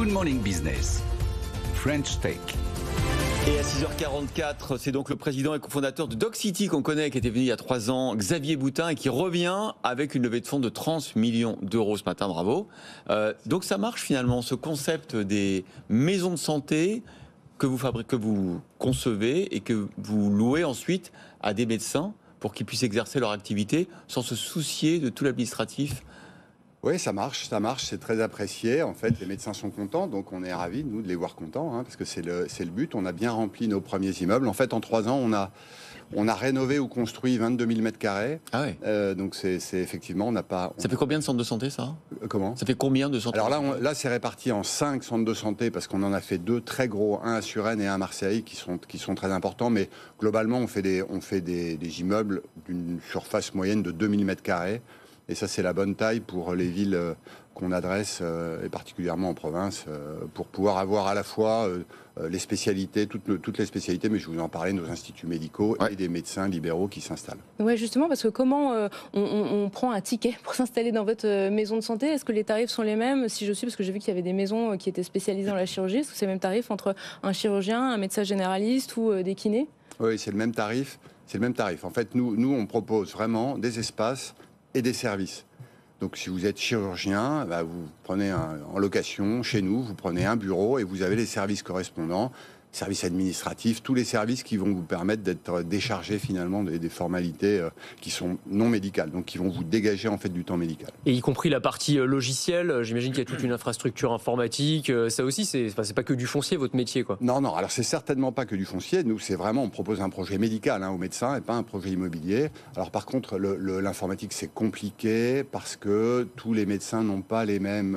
Good Morning Business, French Tech. Et à 6h44, c'est donc le président et cofondateur de DocCity qu'on connaît, qui était venu il y a 3 ans, Xavier Boutin, et qui revient avec une levée de fonds de 30 millions d'euros ce matin, bravo. Donc ça marche finalement, ce concept des maisons de santé que vous concevez et que vous louez ensuite à des médecins pour qu'ils puissent exercer leur activité sans se soucier de tout l'administratif. Oui, ça marche, c'est très apprécié. En fait, les médecins sont contents, donc on est ravis, nous, de les voir contents, parce que c'est le but. On a bien rempli nos premiers immeubles. En fait, en 3 ans, on a rénové ou construit 22 000 m². Ah ouais. Donc c'est effectivement, on n'a pas... Ça fait combien de centres de santé, ça ? Comment ? Ça fait combien de centres ? Alors là, c'est réparti en 5 centres de santé, parce qu'on en a fait 2 très gros, un à Suresnes et un à Marseille, qui sont très importants. Mais globalement, on fait des immeubles d'une surface moyenne de 2000 m². Et ça, c'est la bonne taille pour les villes qu'on adresse, et particulièrement en province, pour pouvoir avoir à la fois les spécialités, toutes les spécialités, mais je vous en parlais, nos instituts médicaux et des médecins libéraux qui s'installent. Oui, justement, parce que comment on prend un ticket pour s'installer dans votre maison de santé ? Est-ce que les tarifs sont les mêmes ? Si je suis, parce que j'ai vu qu'il y avait des maisons qui étaient spécialisées dans la chirurgie, est-ce que c'est le même tarif entre un chirurgien, un médecin généraliste ou des kinés ? Oui, c'est le même tarif. C'est le même tarif. En fait, nous, on propose vraiment des espaces et des services. Donc si vous êtes chirurgien, vous prenez en location chez nous, vous prenez un bureau et vous avez les services correspondants, services administratifs, tous les services qui vont vous permettre d'être déchargés finalement des formalités qui sont non médicales, donc qui vont vous dégager en fait du temps médical. Et y compris la partie logicielle, j'imagine qu'il y a toute une infrastructure informatique, ça aussi c'est pas que du foncier votre métier quoi. Non, alors c'est certainement pas que du foncier, nous c'est vraiment, on propose un projet médical aux médecins et pas un projet immobilier. Alors par contre l'informatique c'est compliqué parce que tous les médecins n'ont pas les mêmes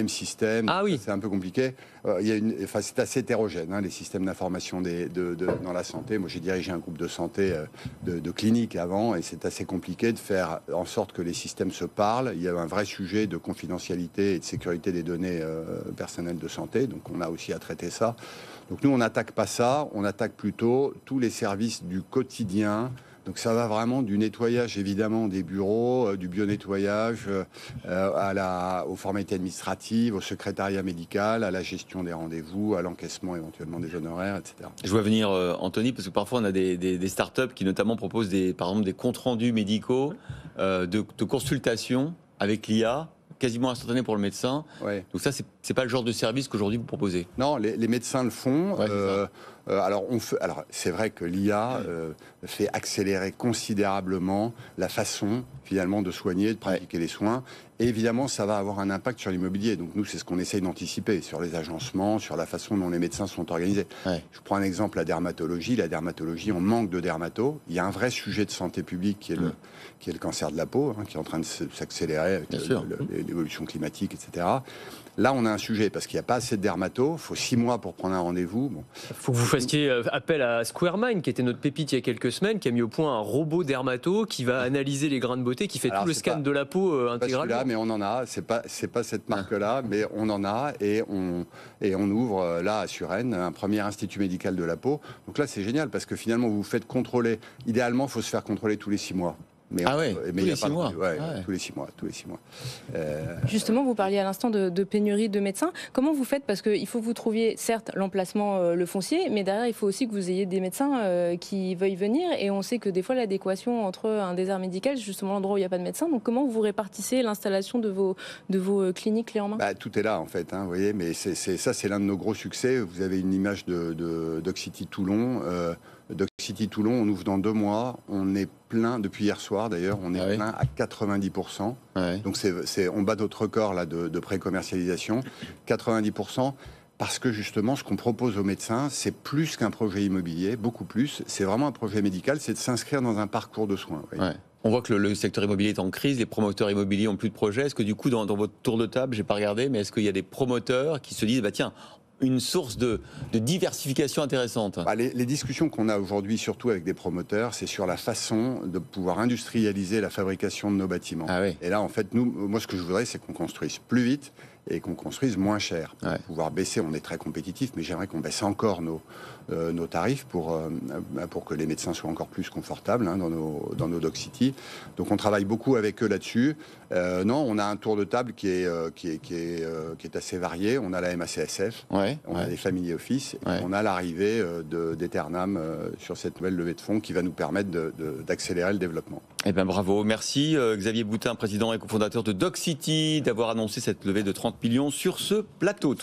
systèmes, ah oui. C'est un peu compliqué. C'est assez hétérogène, les systèmes d'information dans la santé. Moi, j'ai dirigé un groupe de santé de cliniques avant, et c'est assez compliqué de faire en sorte que les systèmes se parlent. Il y a un vrai sujet de confidentialité et de sécurité des données personnelles de santé, donc on a aussi à traiter ça. Donc nous, on n'attaque pas ça, on attaque plutôt tous les services du quotidien. Donc ça va vraiment du nettoyage évidemment des bureaux, du bio-nettoyage, aux formalités administratives, au secrétariat médical, à la gestion des rendez-vous, à l'encaissement éventuellement des honoraires, etc. Je vois venir Anthony, parce que parfois on a des startups qui notamment proposent par exemple des comptes rendus médicaux de consultation avec l'IA, quasiment instantané pour le médecin. Ouais. Donc ça, c'est pas le genre de service qu'aujourd'hui vous proposez. Non, les médecins le font. Alors c'est vrai que l'IA fait accélérer considérablement la façon finalement de soigner, de pratiquer les soins. Et évidemment, ça va avoir un impact sur l'immobilier. Donc nous, c'est ce qu'on essaye d'anticiper sur les agencements, sur la façon dont les médecins sont organisés. Ouais. Je prends un exemple, la dermatologie. La dermatologie, on manque de dermatos. Il y a un vrai sujet de santé publique qui est le cancer de la peau, qui est en train de s'accélérer avec l'évolution climatique, etc. Là, on a un sujet, parce qu'il n'y a pas assez de dermatos. Il faut 6 mois pour prendre un rendez-vous. Il faut que vous fassiez appel à SquareMind, qui était notre pépite il y a quelques semaines, qui a mis au point un robot dermato qui va analyser les grains de beauté, qui fait tout le scan de la peau intégralement. Mais on en a. C'est pas cette marque-là, mais on en a, et on ouvre là à Suresnes un premier institut médical de la peau. Donc là, c'est génial, parce que finalement, vous vous faites contrôler. Idéalement, il faut se faire contrôler tous les 6 mois. Mais tous les 6 mois. Tous les 6 mois. Justement, vous parliez à l'instant de pénurie de médecins. Comment vous faites ? Parce qu'il faut que vous trouviez, certes, l'emplacement, le foncier, mais derrière, il faut aussi que vous ayez des médecins qui veuillent venir. Et on sait que des fois, l'adéquation entre un désert médical, c'est justement l'endroit où il n'y a pas de médecin. Donc, comment vous répartissez l'installation de vos cliniques clés en main ? Tout est là, en fait. Vous voyez, mais c'est l'un de nos gros succès. Vous avez une image de DocCity Toulon. DocCity Toulon, on ouvre dans 2 mois. On est plein, depuis hier soir d'ailleurs, on est plein à 90%. Donc on bat notre record là, de pré-commercialisation. 90%. Parce que justement, ce qu'on propose aux médecins, c'est plus qu'un projet immobilier, beaucoup plus. C'est vraiment un projet médical, c'est de s'inscrire dans un parcours de soins. On voit que le secteur immobilier est en crise, les promoteurs immobiliers ont plus de projets. Est-ce que du coup, dans votre tour de table, j'ai pas regardé, mais est-ce qu'il y a des promoteurs qui se disent, tiens, une source de diversification intéressante? Les discussions qu'on a aujourd'hui, surtout avec des promoteurs, c'est sur la façon de pouvoir industrialiser la fabrication de nos bâtiments. Et là, en fait, moi, ce que je voudrais, c'est qu'on construise plus vite et qu'on construise moins cher. Ouais. Pour pouvoir baisser, on est très compétitif, mais j'aimerais qu'on baisse encore nos tarifs pour que les médecins soient encore plus confortables dans nos Doc City. Donc on travaille beaucoup avec eux là-dessus. Non, on a un tour de table qui est assez varié. On a la MACSF, on a les Family Office, et on a l'arrivée d'Eternam sur cette nouvelle levée de fonds qui va nous permettre d'accélérer le développement. Eh bien bravo, merci Xavier Boutin, président et cofondateur de Doc City, d'avoir annoncé cette levée de 30 millions sur ce plateau.